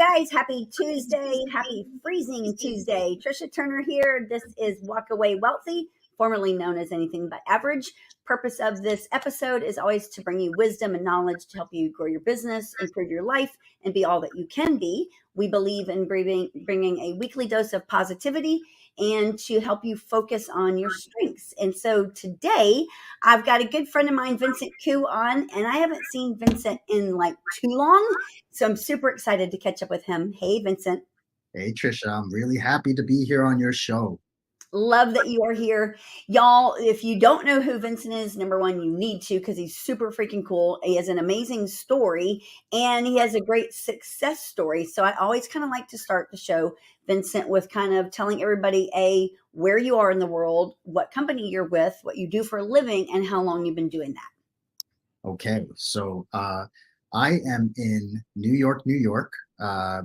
guys, happy Tuesday. Happy freezing Tuesday. Trisha Turner here. This is Walk Away Wealthy, formerly known as Anything But Average. Purpose of this episode is always to bring you wisdom and knowledge to help you grow your business, improve your life, and be all that you can be. We believe in bringing a weekly dose of positivity and to help you focus on your strengths. And so today I've got a good friend of mine, Vincent Koo, on, and I haven't seen Vincent in like too long. So I'm super excited to catch up with him. Hey, Vincent. Hey, Trisha, I'm really happy to be here on your show. Love that you are here. Y'all, if you don't know who Vincent is, number one, you need to because he's super freaking cool. He has an amazing story and he has a great success story. So I always kind of like to start the show, Vincent, with kind of telling everybody, where you are in the world, what company you're with, what you do for a living, and how long you've been doing that. Okay, so I am in New York, New York. I've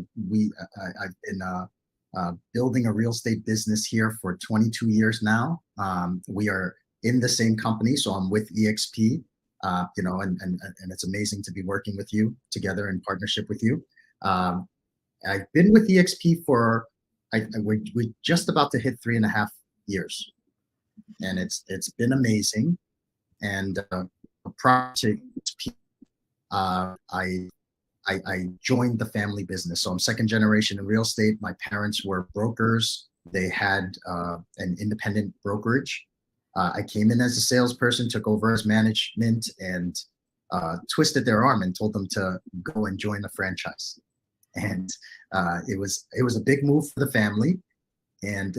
been building a real estate business here for 22 years now. We are in the same company, so I'm with EXP. And it's amazing to be working with you together in partnership with you. I've been with EXP for we're just about to hit 3.5 years, and it's been amazing. And prior to EXP, I joined the family business. So I'm second generation in real estate. My parents were brokers. They had an independent brokerage. I came in as a salesperson, took over as management, and twisted their arm and told them to go and join a franchise. And it was a big move for the family. And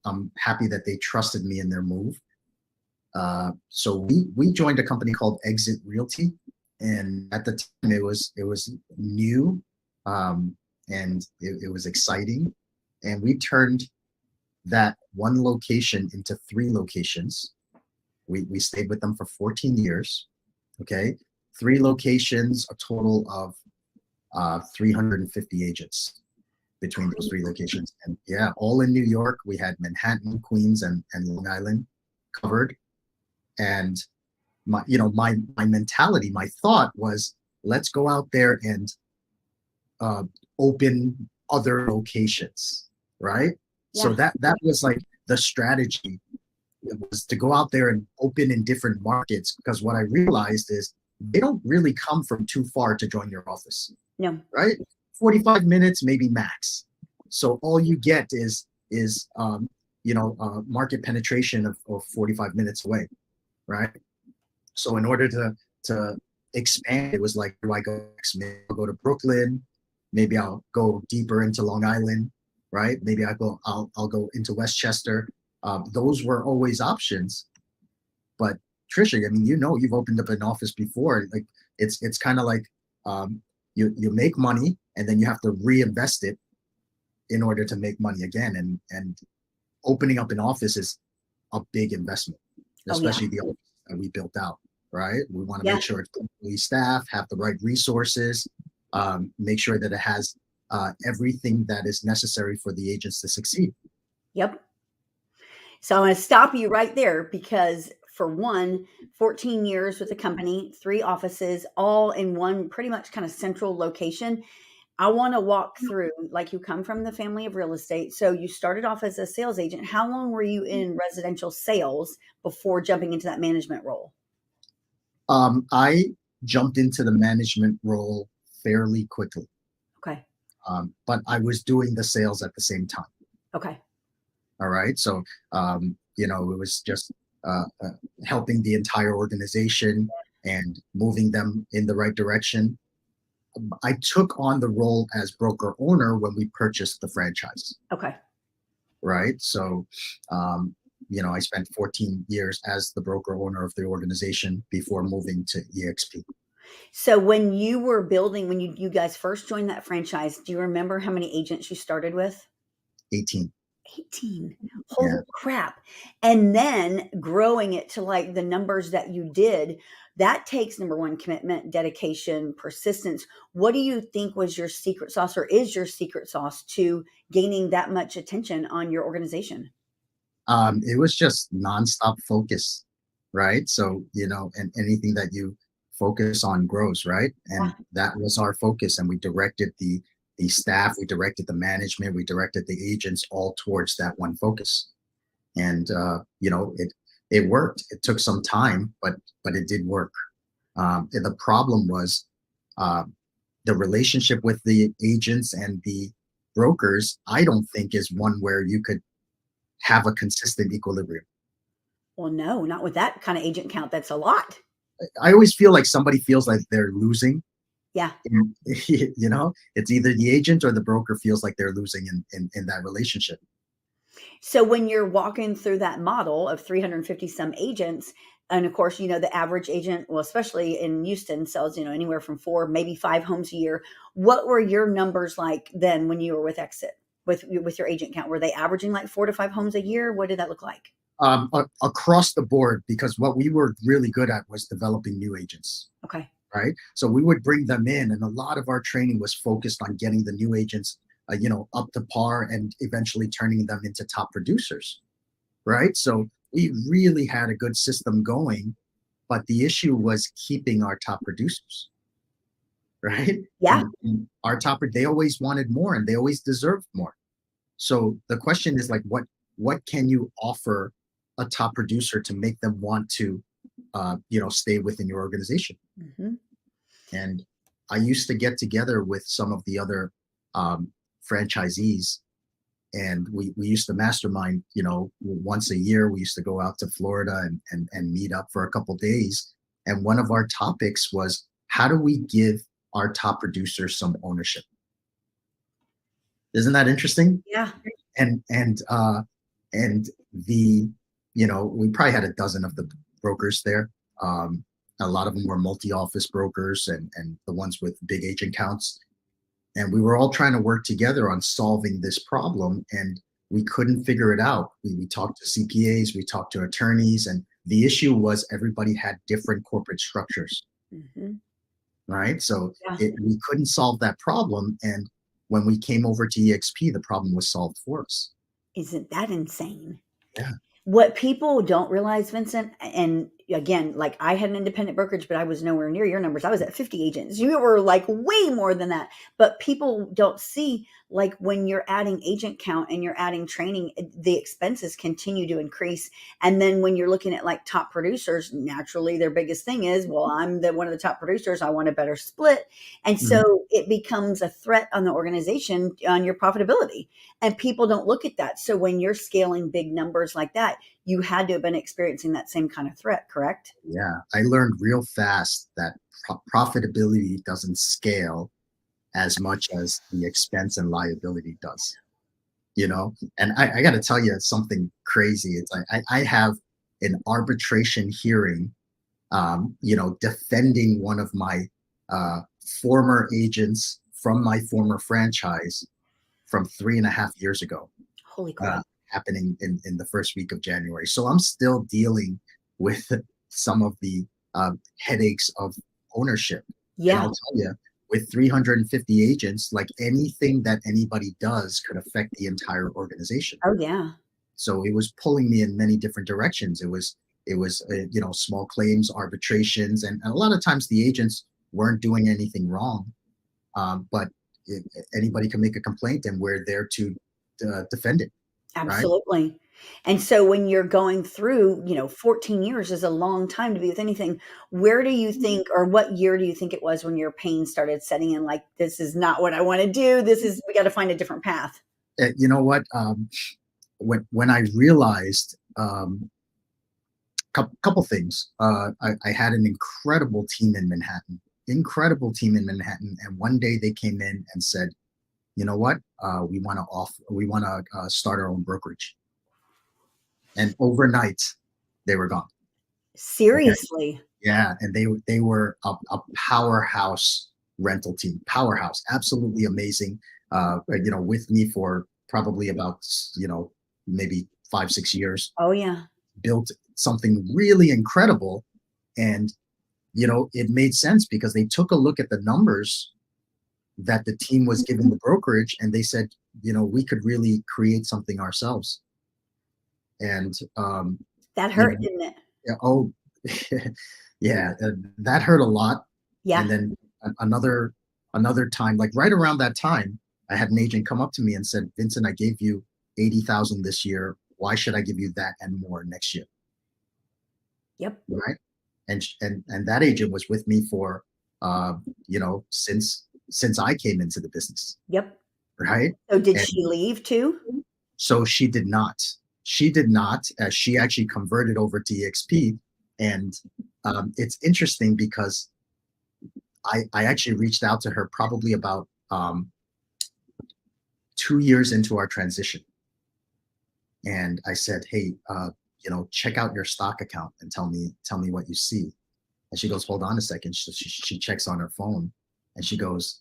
I'm happy that they trusted me in their move. So we joined a company called Exit Realty. And at the time, it was new, and it was exciting. And we turned that one location into 3 locations. We stayed with them for 14 years. Okay, 3 locations, a total of 350 agents between those 3 locations. And yeah, all in New York. We had Manhattan, Queens, and Long Island covered. And my mentality, my thought was, let's go out there and open other locations, right? Yeah. So that was like the strategy, was to go out there and open in different markets, because what I realized is they don't really come from too far to join your office. No. Right? 45 minutes, maybe max. So all you get is market penetration of 45 minutes away, right? So in order to expand, it was like, do I go next? Maybe I'll go to Brooklyn. Maybe I'll go deeper into Long Island, right? Maybe I'll go into Westchester. Those were always options. But Trisha, I mean, you've opened up an office before. Like it's kind of like you make money and then you have to reinvest it in order to make money again. And opening up an office is a big investment, especially the office that we built out, right? We want to make sure it's completely staffed, have the right resources, make sure that it has everything that is necessary for the agents to succeed. Yep. So I'm going to stop you right there because, for one, 14 years with the company, 3 offices, all in one pretty much kind of central location. I want to walk through, like, you come from the family of real estate. So you started off as a sales agent. How long were you in residential sales before jumping into that management role? I jumped into the management role fairly quickly. Okay. But I was doing the sales at the same time. Okay. All right. So, it was just helping the entire organization and moving them in the right direction. I took on the role as broker owner when we purchased the franchise. Okay. Right. So, I spent 14 years as the broker owner of the organization before moving to EXP. So when you were building, when you guys first joined that franchise, do you remember how many agents you started with? 18. 18. Holy crap. And then growing it to like the numbers that you did, that takes, number one, commitment, dedication, persistence. What do you think was your secret sauce, or is your secret sauce to gaining that much attention on your organization? It was just nonstop focus, right? So, and anything that you focus on grows, right? And that was our focus. And we directed the the staff, we directed the management, we directed the agents all towards that one focus. And it worked. It took some time, but it did work. And the problem was uh, the relationship with the agents and the brokers. I don't think is one where you could have a consistent equilibrium. Well, no, not with that kind of agent count. That's a lot. I always feel like somebody feels like they're losing. Yeah. It's either the agent or the broker feels like they're losing in that relationship. So when you're walking through that model of 350 some agents, and of course, the average agent, well, especially in Houston, sells, anywhere from 4, maybe 5 homes a year. What were your numbers like then when you were with Exit, with your agent count? Were they averaging like 4 to 5 homes a year? What did that look like? Across the board, because what we were really good at was developing new agents. Okay. Right. So we would bring them in, and a lot of our training was focused on getting the new agents, up to par and eventually turning them into top producers. Right. So we really had a good system going, but the issue was keeping our top producers. Right. Yeah. And our they always wanted more, and they always deserved more. So the question is like, what can you offer a top producer to make them want to, stay within your organization? Mm-hmm. And I used to get together with some of the other franchisees, and we used to mastermind, once a year. We used to go out to Florida and meet up for a couple days. And one of our topics was, how do we give our top producers some ownership? Isn't that interesting? Yeah. And the, we probably had a dozen of the brokers there. A lot of them were multi-office brokers and the ones with big agent counts. And we were all trying to work together on solving this problem, and we couldn't figure it out. We talked to CPAs, we talked to attorneys, and the issue was everybody had different corporate structures. Mm-hmm. Right? So we couldn't solve that problem. And when we came over to EXP, the problem was solved for us. Isn't that insane? Yeah. What people don't realize, Vincent, and again, like I had an independent brokerage, but I was nowhere near your numbers. I was at 50 agents. You were like way more than that. But people don't see, like when you're adding agent count and you're adding training, the expenses continue to increase. And then when you're looking at like top producers, naturally their biggest thing is, well, I'm one of the top producers. I want a better split. And so it becomes a threat on the organization, on your profitability. And people don't look at that. So when you're scaling big numbers like that, you had to have been experiencing that same kind of threat, correct? Yeah, I learned real fast that profitability doesn't scale as much as the expense and liability does. And I got to tell you something crazy. It's like I have an arbitration hearing, defending one of my former agents from my former franchise from 3.5 years ago. Holy crap. Happening in the first week of January. So I'm still dealing with some of the headaches of ownership. Yeah. And I'll tell you, with 350 agents, like anything that anybody does could affect the entire organization. Oh yeah. So it was pulling me in many different directions. It was small claims, arbitrations, and a lot of times the agents weren't doing anything wrong, but anybody can make a complaint, and we're there to defend it. Absolutely. Right? And so when you're going through, 14 years is a long time to be with anything. Where do you think, or what year do you think it was when your pain started setting in? Like, this is not what I want to do. We got to find a different path. You know what? When I realized couple things, I had an incredible team in Manhattan, and one day they came in and said, you know what? We want to start our own brokerage. And overnight, they were gone. Seriously? Okay? Yeah, and they were a powerhouse rental team, powerhouse, absolutely amazing. With me for probably about maybe 5-6 years. Oh yeah. Built something really incredible, and it made sense because they took a look at the numbers that the team was giving the brokerage, and they said, we could really create something ourselves. And that hurt, didn't it? Yeah, oh, yeah, that hurt a lot. Yeah. And then another time, like right around that time, I had an agent come up to me and said, Vincent, I gave you 80,000 this year. Why should I give you that and more next year? Yep. Right. And that agent was with me for, since I came into the business. Yep. Right. So did she leave too? So she did not. She did not, as she actually converted over to EXP. And it's interesting because I actually reached out to her probably about 2 years into our transition. And I said, hey, check out your stock account and tell me what you see. And she goes, hold on a second. She checks on her phone and she goes,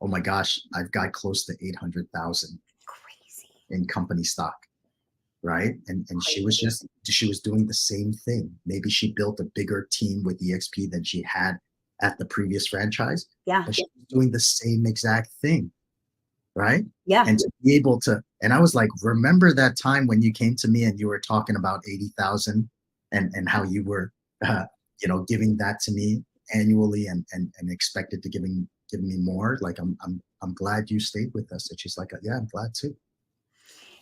oh my gosh, I've got close to 800,000 in company stock. Right. And she was doing the same thing. Maybe she built a bigger team with EXP than she had at the previous franchise. Yeah. But she was doing the same exact thing. Right. Yeah. And to be able to, and I was like, remember that time when you came to me and you were talking about 80,000 and how you were, giving that to me annually and expected to giving me more. Like, I'm glad you stayed with us. And she's like, yeah, I'm glad too.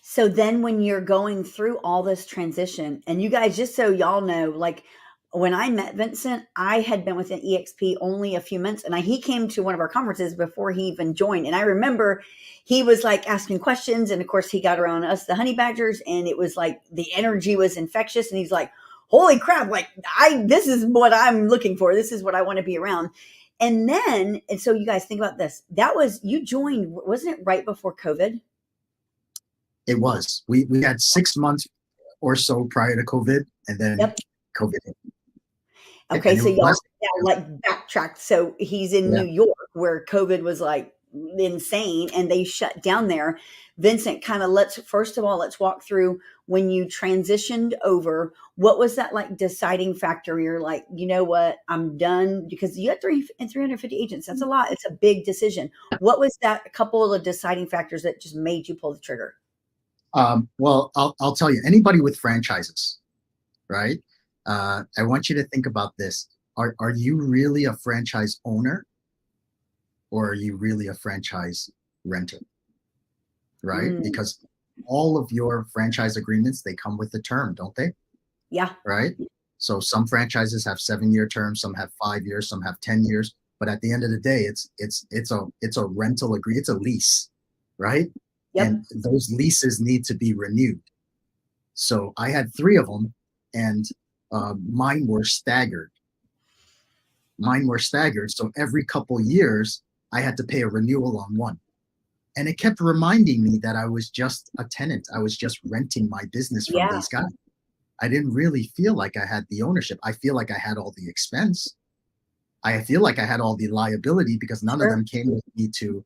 So then when you're going through all this transition, and you guys, just so y'all know, like when I met Vincent, I had been with an EXP only a few months, and he came to one of our conferences before he even joined. And I remember he was like asking questions, and of course he got around us, the honey badgers, and it was like the energy was infectious. And he's like, holy crap, like this is what I'm looking for. This is what I want to be around. And so you guys think about this. You joined, wasn't it right before COVID? It was. We had 6 months or so prior to COVID, and then COVID hit. Okay, so y'all like backtracked. So he's in New York where COVID was like insane and they shut down there. Vincent, kind of let's walk through when you transitioned over. What was that like deciding factor? You're like, you know what, I'm done, because you had 350 agents. That's a lot. It's a big decision. What was that couple of deciding factors that just made you pull the trigger? Well, I'll tell you, anybody with franchises, right? I want you to think about this. Are you really a franchise owner, or are you really a franchise renter? Right? Because all of your franchise agreements, they come with a term, don't they? Yeah. Right? So some franchises have 7-year terms, some have 5 years, some have 10 years. But at the end of the day, it's a rental agree, it's a lease, right? Yep. And those leases need to be renewed. So I had 3 of them, and mine were staggered. So every couple years, I had to pay a renewal on one. And it kept reminding me that I was just a tenant. I was just renting my business from these guys. I didn't really feel like I had the ownership. I feel like I had all the expense. I feel like I had all the liability because none of them came with me to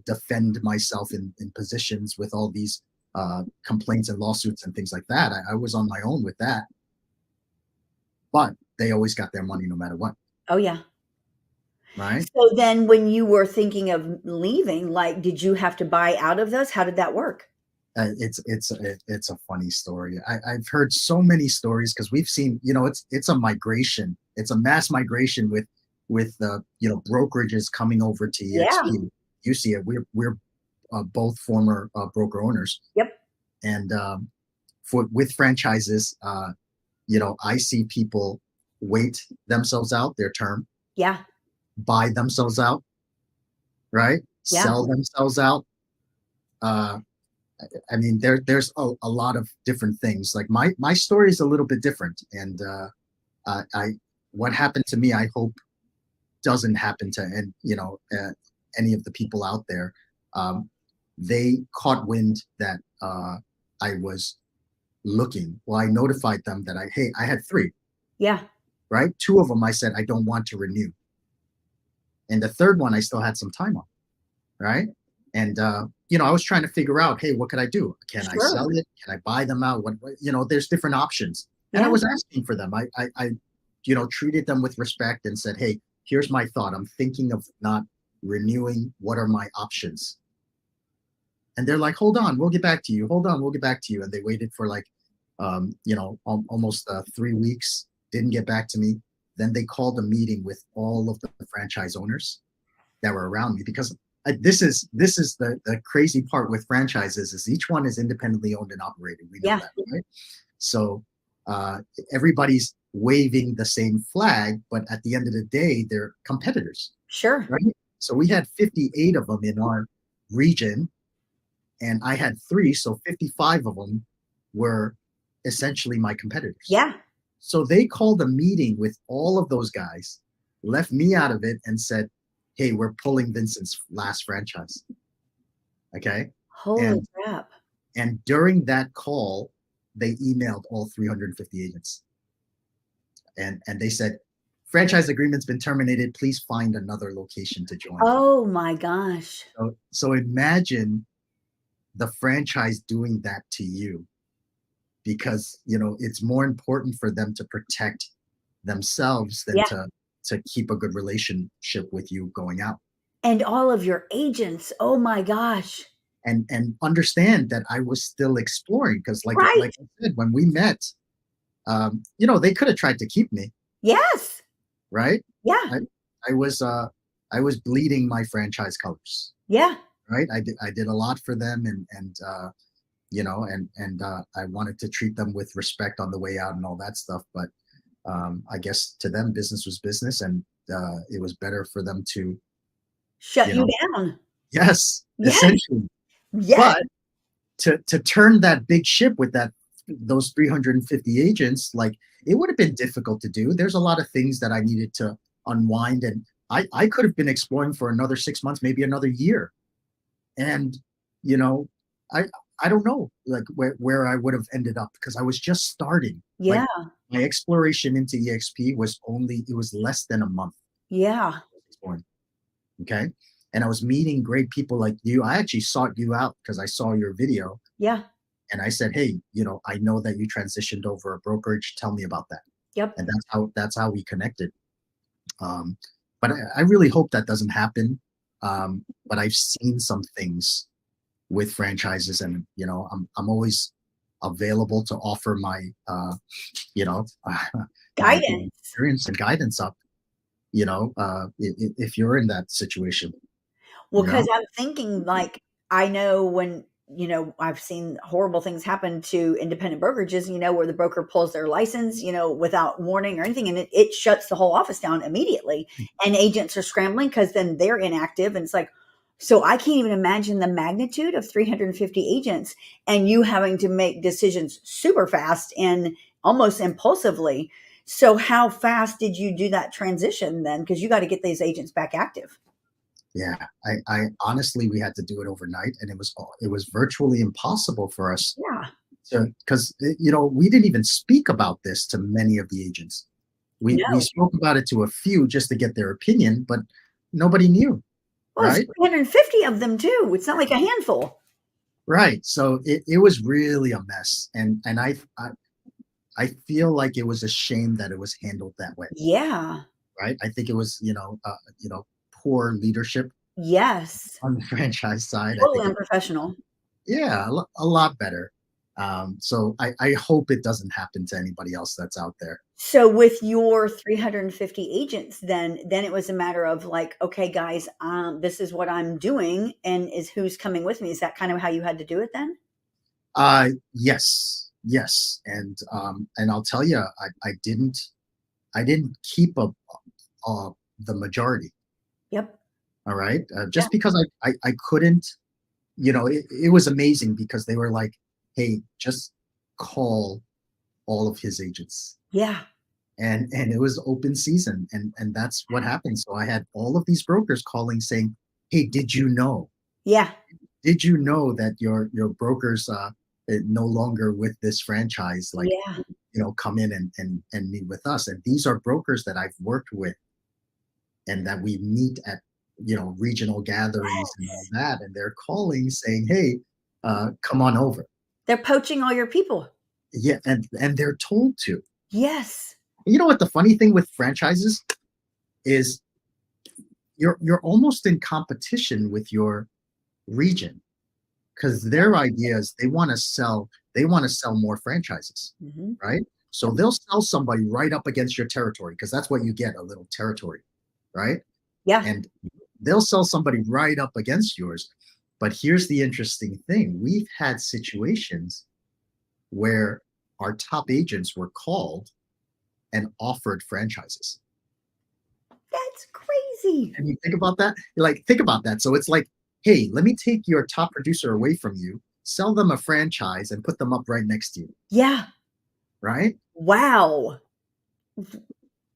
defend myself in positions with all these complaints and lawsuits and things like that. I was on my own with that. But they always got their money no matter what. Oh, yeah. Right. So then when you were thinking of leaving, like, did you have to buy out of those? How did that work? It's a funny story. I've heard so many stories because we've seen, it's a migration. It's a mass migration with brokerages coming over to EXP. Yeah. You see it. We're both former broker owners. Yep. And with franchises, I see people wait themselves out their term. Yeah. Buy themselves out. Right. Yeah. Sell themselves out. I mean, there's a lot of different things. Like my story is a little bit different, and what happened to me, I hope doesn't happen to any of the people out there. They caught wind that I was looking. Well, I notified them that I had 3. Yeah. Right. 2 of them I said I don't want to renew, and the 3rd one I still had some time on. Right. And I was trying to figure out, hey, what could I do? Can I sell it? Can I buy them out? What there's different options. And I was asking for them. I treated them with respect and said, hey, here's my thought. I'm thinking of not renewing. What are my options? And they're like, hold on, we'll get back to you. Hold on, we'll get back to you. And they waited for like, almost 3 weeks, didn't get back to me. Then they called a meeting with all of the franchise owners that were around me, because this is the crazy part with franchises is each one is independently owned and operated. We know Yeah. that, right? So everybody's waving the same flag, but at the end of the day, they're competitors, Sure. right? So we had 58 of them in our region, and I had 3, so 55 of them were essentially my competitors. Yeah. So they called a meeting with all of those guys, left me out of it, and said, "Hey, we're pulling Vincent's last franchise." Okay, Holy and crap. and during that call, they emailed all 350 agents, and they said, "Franchise agreement's been terminated. Please find another location to join." Oh my gosh. So imagine the franchise doing that to you, because it's more important for them to protect themselves than Yeah. to keep a good relationship with you going out. And all of your agents. Oh my gosh. And understand that I was still exploring, because Right. like I said, when we met, they could have tried to keep me, Yes. right? Yeah. I I was bleeding my franchise colors, Yeah. right? I did a lot for them, and I wanted to treat them with respect on the way out and all that stuff. But I guess to them, business was business, and it was better for them to, Shut you you know, down. yes, Yes. essentially. Yes. But to turn that big ship with those 350 agents, like, it would have been difficult to do. There's a lot of things that I needed to unwind, and I could have been exploring for another 6 months, maybe another year, and you know, I I don't know, like, where I would have ended up, because I was just starting. Yeah. Like, my exploration into EXP was less than a month Yeah. exploring. Okay. And I was meeting great people like you. I actually sought you out because I saw your video, Yeah. and I said, "Hey, I know that you transitioned over a brokerage. Tell me about that." Yep. And that's how we connected. Um, but I really hope that doesn't happen. But I've seen some things with franchises, and I'm always available to offer my you know my Guidance. experience and guidance up. If you're in that situation, Well, you because know. 'cause I'm thinking, like, I know when, I've seen horrible things happen to independent brokerages, where the broker pulls their license, without warning or anything, and it shuts the whole office down immediately, and agents are scrambling because then they're inactive, and it's like, so I can't even imagine the magnitude of 350 agents and you having to make decisions super fast and almost impulsively. So how fast did you do that transition then? Because you got to get these agents back active. Yeah, I honestly, we had to do it overnight, and it was virtually impossible for us Yeah. to, because we didn't even speak about this to many of the agents. We No. spoke about it to a few just to get their opinion, but nobody knew, Well, it's right? 350 of them too. It's not like a handful. Right. So it was really a mess, and I feel like it was a shame that it was handled that way, Yeah. right? I think it was poor leadership Yes. on the franchise side. I Totally think unprofessional. yeah, a lot better. So I hope it doesn't happen to anybody else that's out there. So with your 350 agents, then it was a matter of like, okay, guys, this is what I'm doing, and is who's coming with me. Is that kind of how you had to do it then? Yes, and I'll tell you, I didn't keep the majority. Yep. All right, Yeah. just because I couldn't. It was amazing because they were like, "Hey, just call all of his agents." Yeah. And it was open season, and that's what happened. So I had all of these brokers calling saying, "Hey, Yeah. did you know that your brokers no longer with this franchise, like, Yeah. come in and meet with us?" And these are brokers that I've worked with, and that we meet at regional gatherings and all that, and they're calling saying, "Hey, come on over." They're poaching all your people. Yeah, and they're told to. Yes. You know what the funny thing with franchises is, you're almost in competition with your region, because their ideas, they want to sell more franchises, Hmm. right? So they'll sell somebody right up against your territory, because that's what you get, a little territory, right? Yeah. And they'll sell somebody right up against yours. But here's the interesting thing. We've had situations where our top agents were called and offered franchises. That's crazy. And you think about that? You're like, think about that. So it's like, hey, let me take your top producer away from you, sell them a franchise, and put them up right next to you. Yeah. Right? Wow.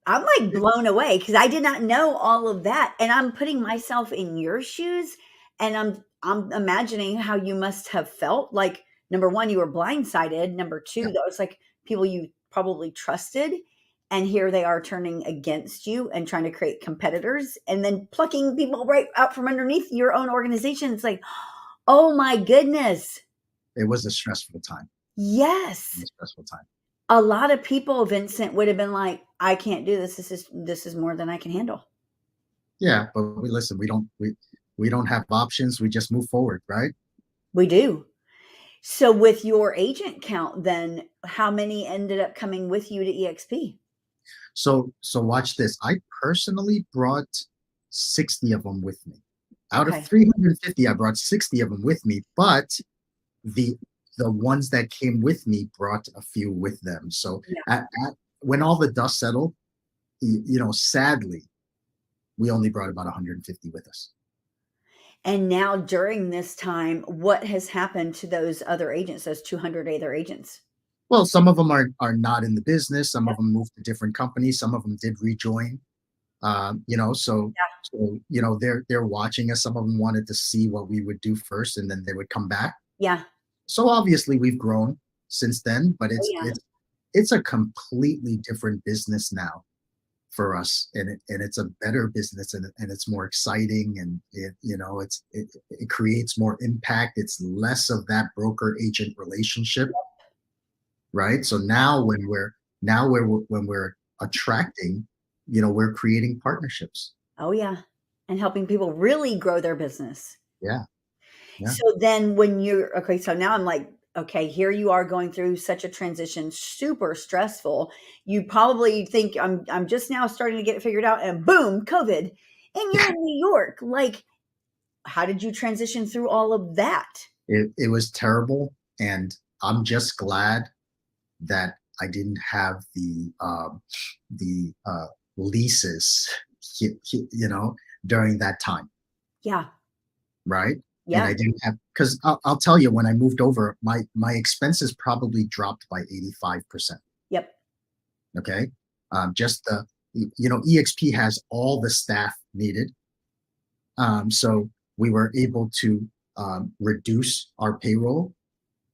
I'm like blown away because I did not know all of that. And I'm putting myself in your shoes and I'm imagining how you must have felt. Like, number one, you were blindsided. Number two, Yeah. that was like people you probably trusted. And here they are turning against you and trying to create competitors and then plucking people right out from underneath your own organization. It's like, oh my goodness. It was a stressful time. It Yes. was a stressful time. A lot of people, Vincent, would have been like, I can't do this. This is more than I can handle. Yeah, but listen, we don't have options. We just move forward, right? We do. So with your agent count, then how many ended up coming with you to EXP? So watch this. I personally brought 60 of them with me. Out Okay. of 350, I brought 60 of them with me, but the ones that came with me brought a few with them. So when all the dust settled, sadly, we only brought about 150 with us. And now during this time, what has happened to those other agents, those 200 other agents? Well, some of them are not in the business. Some of them moved to different companies. Some of them did rejoin. So they're watching us. Some of them wanted to see what we would do first, and then they would come back. Yeah. So obviously we've grown since then, but yeah. it's a completely different business now for us, and it's a better business, and it's more exciting, and it creates more impact. It's less of that broker agent relationship, right? So now when we're attracting, we're creating partnerships. Oh yeah. And helping people really grow their business. Yeah. Yeah. So then when you're okay, so now I'm like, okay, here you are going through such a transition, super stressful. You probably think I'm just now starting to get it figured out, and boom, COVID. And you're in New York. Like, how did you transition through all of that? It was terrible, and I'm just glad that I didn't have the leases, during that time. Yeah. Right. Yeah. And I didn't have, because I'll tell you, when I moved over, my expenses probably dropped by 85%. Yep. Okay. Just EXP has all the staff needed. So we were able to reduce our payroll.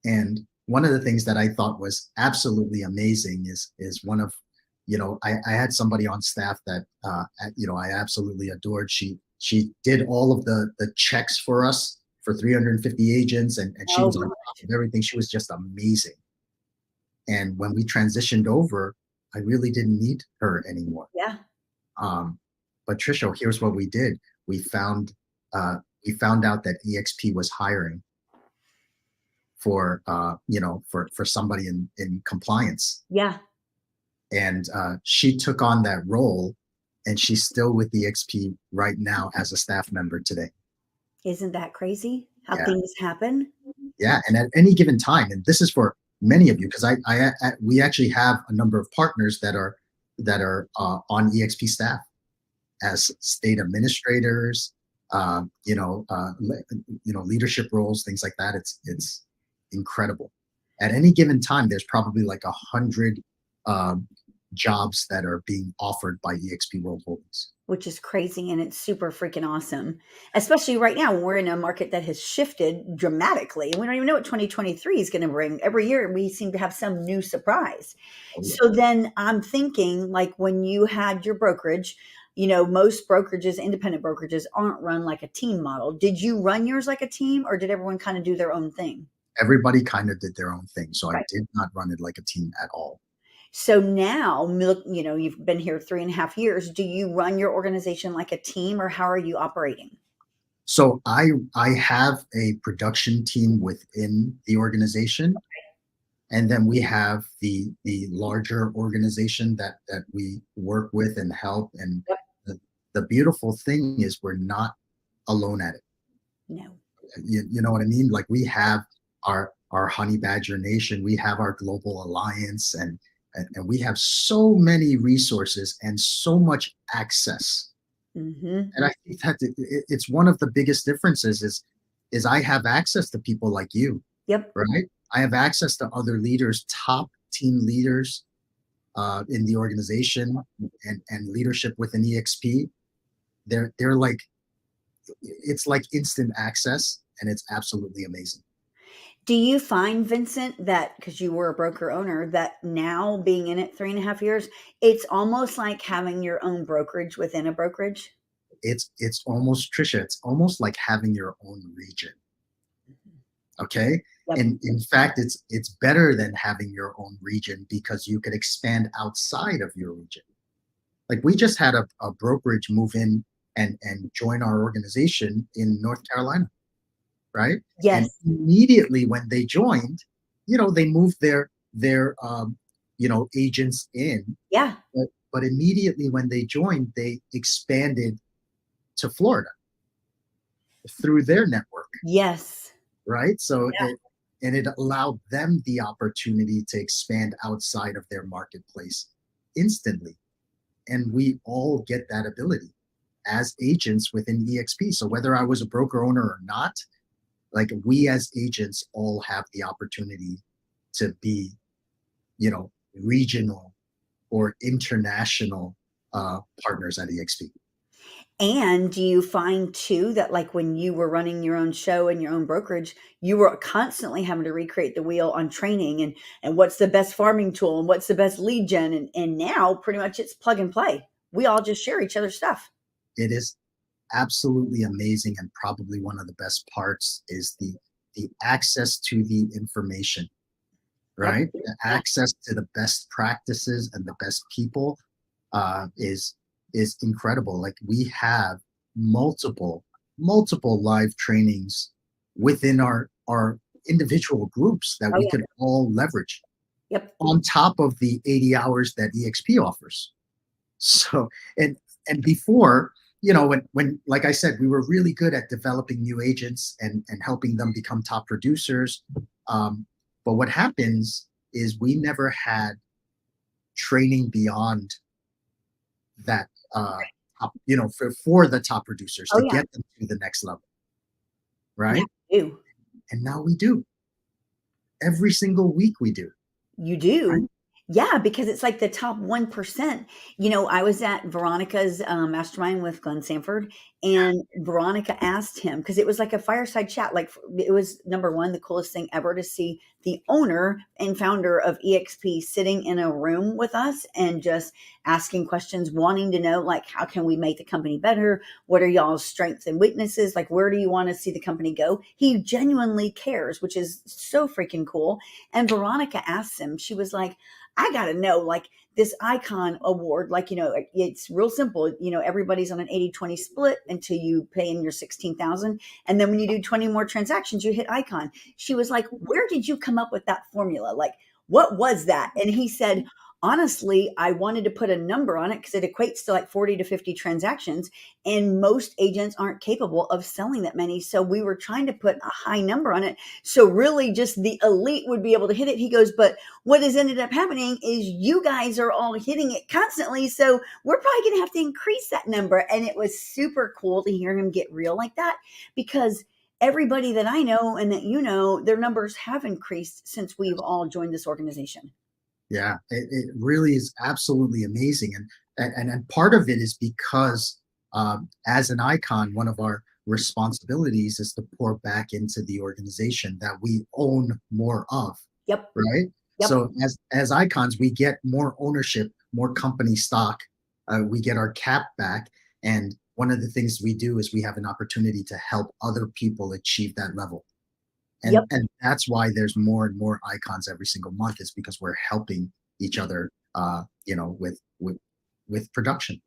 And one of the things that I thought was absolutely amazing is one of, I had somebody on staff that, I absolutely adored. She did all of the checks for us for 350 agents, and she was on top of everything. She was just amazing. And when we transitioned over, I really didn't need her anymore. Yeah. But Trisha, here's what we did. We found out that EXP was hiring for somebody in compliance. Yeah. And she took on that role, and she's still with EXP right now as a staff member today. Isn't that crazy how things happen? Yeah. And at any given time, and this is for many of you, because we actually have a number of partners that are on EXP staff as state administrators, leadership roles, things like that. It's incredible. At any given time, there's probably like 100 jobs that are being offered by EXP World Holdings, which is crazy, and it's super freaking awesome, especially right now when we're in a market that has shifted dramatically, and we don't even know what 2023 is going to bring. Every year we seem to have some new surprise. So then I'm thinking, like, when you had your brokerage, most brokerages, independent brokerages, aren't run like a team model. Did you run yours like a team, or did everyone kind of do their own thing? Everybody kind of did their own thing. So I did not run it like a team at all. So now, you've been here 3.5 years. Do you run your organization like a team, or how are you operating? So I have a production team within the organization. And then we have the larger organization that we work with and help. And the beautiful thing is we're not alone at it. No. You know what I mean? Like we have our Honey Badger Nation, we have our Global Alliance, and we have so many resources and so much access. Mm-hmm. And I think that it's one of the biggest differences is I have access to people like you, Yep. right? I have access to other leaders, top team leaders in the organization and leadership within EXP. They're like, it's like instant access, and it's absolutely amazing. Do you find, Vincent, that because you were a broker owner, that now being in it 3.5 years, it's almost like having your own brokerage within a brokerage? It's almost, Trisha, it's almost like having your own region. Okay. Yep. And in fact, it's better than having your own region because you could expand outside of your region. Like we just had a brokerage move in and join our organization in North Carolina, right? Yes. And immediately when they joined, they moved their agents in. Yeah. But immediately when they joined, they expanded to Florida through their network. Yes. Right. So Yeah. it allowed them the opportunity to expand outside of their marketplace instantly. And we all get that ability as agents within EXP. So whether I was a broker owner or not, like we as agents all have the opportunity to be, regional or international partners at EXP. And do you find too that like when you were running your own show and your own brokerage, you were constantly having to recreate the wheel on training and what's the best farming tool and what's the best lead gen? And now pretty much it's plug and play. We all just share each other's stuff. It is absolutely amazing, and probably one of the best parts is the access to the information, right? Yep. The access to the best practices and the best people is incredible. Like we have multiple live trainings within our individual groups that we could all leverage. Yep. On top of the 80 hours that EXP offers. So and before, when like I said, we were really good at developing new agents and helping them become top producers. But what happens is we never had training beyond that, for the top producers to get them to the next level. Right. Yeah, and now we do. Every single week we do. You do. Right? Yeah, because it's like the top 1%. I was at Veronica's mastermind with Glenn Sanford, and Veronica asked him, because it was like a fireside chat. Like it was, number one, the coolest thing ever to see the owner and founder of EXP sitting in a room with us and just asking questions, wanting to know, like, how can we make the company better? What are y'all's strengths and weaknesses? Like, where do you want to see the company go? He genuinely cares, which is so freaking cool. And Veronica asked him, she was like, I got to know, like, this icon award, like, it's real simple. Everybody's on an 80-20 split until you pay in your 16,000. And then when you do 20 more transactions, you hit icon. She was like, where did you come up with that formula? Like, what was that? And he said, honestly, I wanted to put a number on it because it equates to like 40 to 50 transactions, and most agents aren't capable of selling that many. So we were trying to put a high number on it. So really just the elite would be able to hit it. He goes, but what has ended up happening is you guys are all hitting it constantly. So we're probably going to have to increase that number. And it was super cool to hear him get real like that, because everybody that I know and that their numbers have increased since we've all joined this organization. Yeah, it really is absolutely amazing. And part of it is because as an icon, one of our responsibilities is to pour back into the organization that we own more of. Yep. Right. Yep. So as icons, we get more ownership, more company stock. We get our cap back. And one of the things we do is we have an opportunity to help other people achieve that level. And, and that's why there's more and more icons every single month, is because we're helping each other, with production.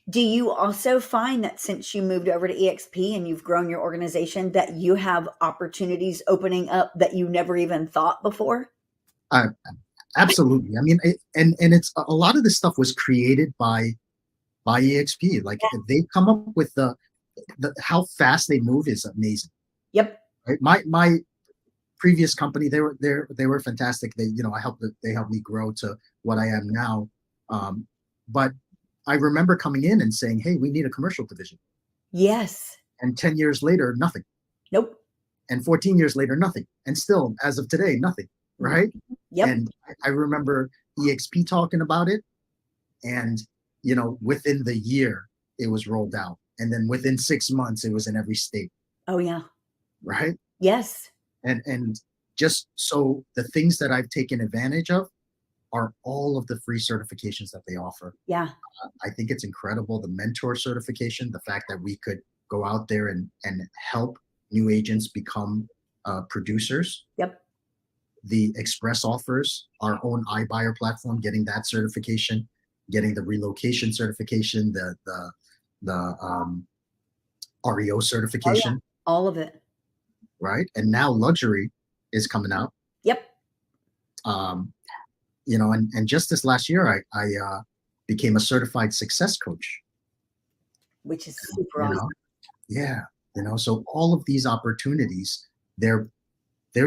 Do you also find that since you moved over to EXP and you've grown your organization, that you have opportunities opening up that you never even thought before? Absolutely. I mean, and it's a lot of this stuff was created by EXP. Like they come up with the how fast they move is amazing. Yep. Right? My previous company, they were fantastic. They helped me grow to what I am now. But I remember coming in and saying, "Hey, we need a commercial division." Yes. And 10 years later, nothing. Nope. And 14 years later, nothing. And still, as of today, nothing. Right? Yep. And I remember EXP talking about it, and within the year, it was rolled out, and then within 6 months, it was in every state. Oh yeah. Right? Yes. And just so the things that I've taken advantage of are all of the free certifications that they offer. Yeah. I think it's incredible. The mentor certification, the fact that we could go out there and help new agents become producers. Yep. The express offers, our own iBuyer platform, getting that certification, getting the relocation certification, the REO certification. Oh, yeah. All of it. Right? And now luxury is coming out. Yep. And just this last year, I became a certified success coach, which is super awesome. Yeah. So all of these opportunities, they're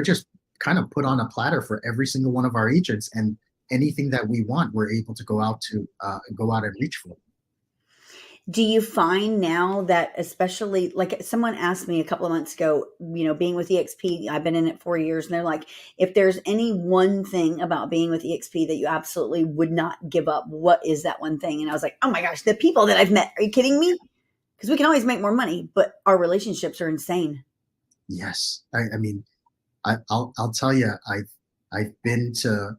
just kind of put on a platter for every single one of our agents, and anything that we want, we're able to go out and reach for. Do you find now that, especially, like someone asked me a couple of months ago, being with EXP, I've been in it 4 years, and they're like, if there's any one thing about being with EXP that you absolutely would not give up, what is that one thing? And I was like, oh my gosh, the people that I've met. Are you kidding me? Because we can always make more money, but our relationships are insane. Yes. I'll tell you, I've been to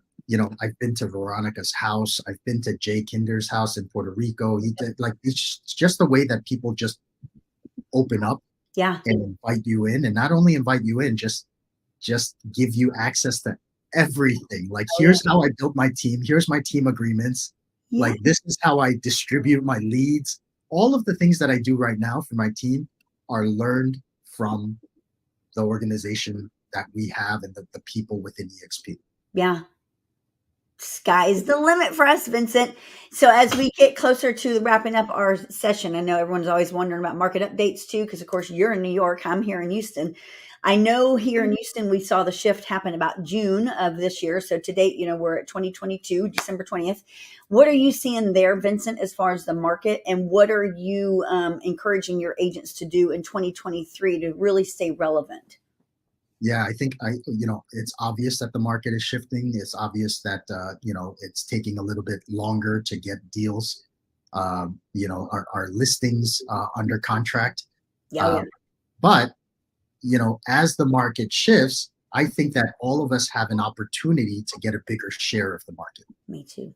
Veronica's house. I've been to Jay Kinder's house in Puerto Rico. It's just the way that people just open up, yeah, and invite you in, and not only invite you in, just give you access to everything. Like, here's how I built my team. Here's my team agreements. Yeah. Like, this is how I distribute my leads. All of the things that I do right now for my team are learned from the organization that we have and the people within EXP. Yeah. Sky's the limit for us, Vincent. So as we get closer to wrapping up our session, I know everyone's always wondering about market updates too, because of course you're in New York, I'm here in Houston. I know here in Houston, we saw the shift happen about June of this year. So to date, we're at 2022, December 20th. What are you seeing there, Vincent, as far as the market? And what are you encouraging your agents to do in 2023 to really stay relevant? Yeah, I think it's obvious that the market is shifting. It's obvious that it's taking a little bit longer to get deals. Our listings under contract. Yeah. But as the market shifts, I think that all of us have an opportunity to get a bigger share of the market. Me too.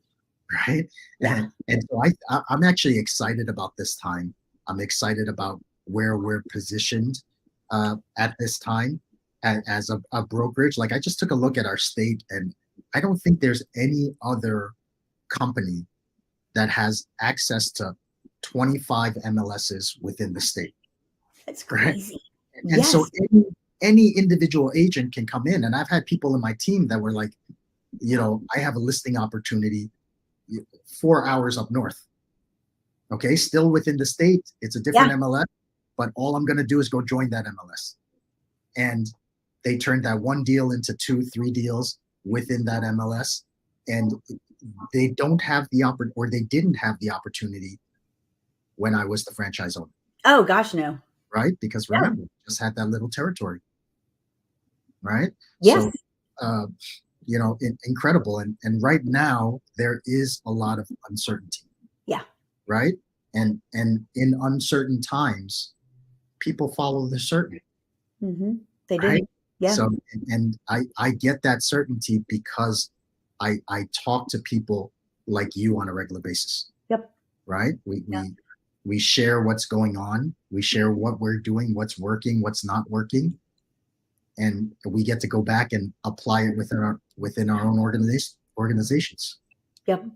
Right. Yeah. And so I'm actually excited about this time. I'm excited about where we're positioned at this time. As a brokerage. Like, I just took a look at our state, and I don't think there's any other company that has access to 25 MLSs within the state. That's crazy. Right? And so any individual agent can come in. And I've had people in my team that were like, I have a listing opportunity 4 hours up north. Okay, still within the state. It's a different MLS, but all I'm going to do is go join that MLS. And they turned that one deal into 2-3 deals within that MLS, and they don't have they didn't have the opportunity when I was the franchise owner. Oh gosh, no. Right? Because remember, we just had that little territory. Right? Yes. So, incredible. And right now there is a lot of uncertainty. Yeah. Right? And in uncertain times, people follow the certain. Mm-hmm. They do. Right? Yeah. So, and I get that certainty because I talk to people like you on a regular basis. Yep. Right? We share what's going on. We share what we're doing, what's working, what's not working, and we get to go back and apply it within our own organizations. Yep.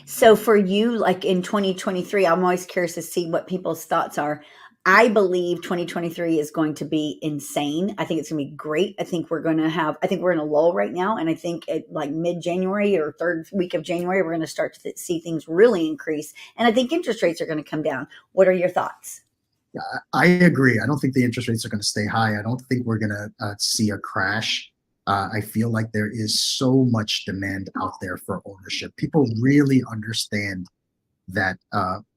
So for you, like in 2023, I'm always curious to see what people's thoughts are. I believe 2023 is going to be insane. I think it's going to be great. I think we're in a lull right now. And I think at like mid-January or third week of January, we're going to start to see things really increase. And I think interest rates are going to come down. What are your thoughts? I agree. I don't think the interest rates are going to stay high. I don't think we're going to see a crash. I feel like there is so much demand out there for ownership. People really understand that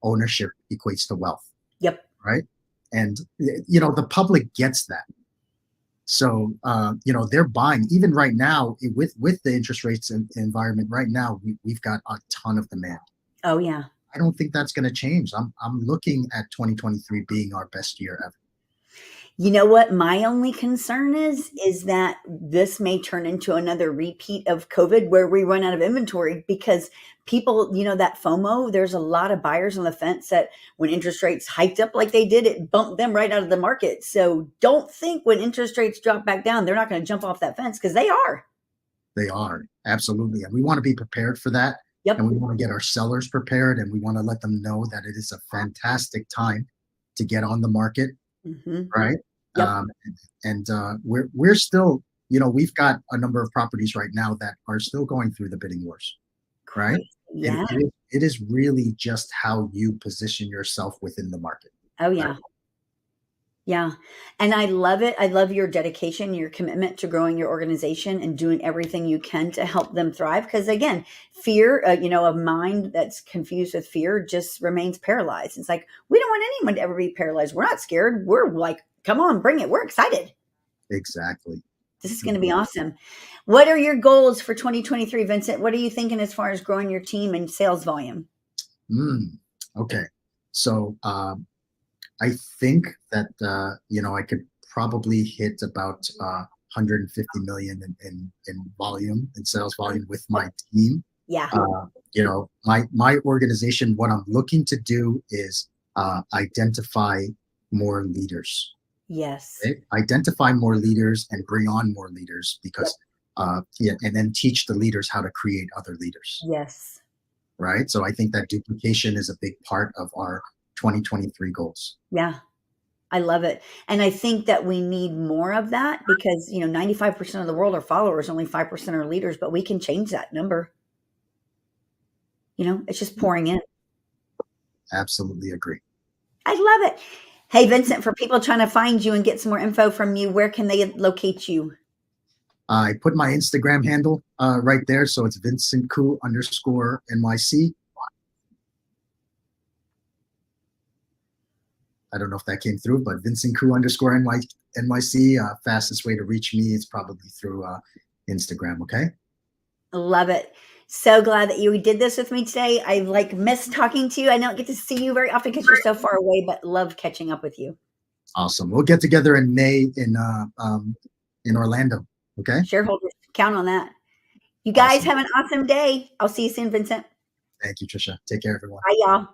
ownership equates to wealth, Yep. right? And the public gets that. So they're buying even right now with the interest rates environment right now. We've got a ton of demand. Oh yeah. I don't think that's going to change. I'm looking at 2023 being our best year ever. You know what my only concern is that this may turn into another repeat of COVID where we run out of inventory because people, that FOMO, there's a lot of buyers on the fence that when interest rates hiked up like they did, it bumped them right out of the market. So don't think when interest rates drop back down, they're not going to jump off that fence because they are. They are, absolutely. And we want to be prepared for that. Yep. And we want to get our sellers prepared, and we want to let them know that it is a fantastic time to get on the market. Mm-hmm. Right. Yep. We're still, we've got a number of properties right now that are still going through the bidding wars. Right. Yeah. And it is really just how you position yourself within the market. Oh yeah. Right? Yeah. And I love it. I love your dedication, your commitment to growing your organization and doing everything you can to help them thrive. Because again, fear, a mind that's confused with fear just remains paralyzed. It's like, we don't want anyone to ever be paralyzed. We're not scared. We're like, come on, bring it. We're excited. Exactly. This is going to be awesome. What are your goals for 2023, Vincent? What are you thinking as far as growing your team and sales volume? Okay. So, I think that I could probably hit about 150 million in volume, in sales volume with my team. Yeah. My organization, what I'm looking to do is identify more leaders. Yes. Right? Identify more leaders and bring on more leaders because and then teach the leaders how to create other leaders. Yes. Right. So I think that duplication is a big part of our 2023 goals. Yeah. I love it. And I think that we need more of that because, 95% of the world are followers, only 5% are leaders, but we can change that number. It's just pouring in. Absolutely agree. I love it. Hey, Vincent, for people trying to find you and get some more info from you, where can they locate you? I put my Instagram handle right there. So it's VincentKoo_NYC. I don't know if that came through, but VincentKoo_NYC. Fastest way to reach me is probably through Instagram. Okay. Love it. So glad that you did this with me today. I miss talking to you. I don't get to see you very often because you're so far away, but love catching up with you. Awesome. We'll get together in May in Orlando. Okay. Shareholders, count on that. You guys Awesome. have an awesome day. I'll see you soon, Vincent. Thank you, Trisha. Take care, everyone. Bye, y'all.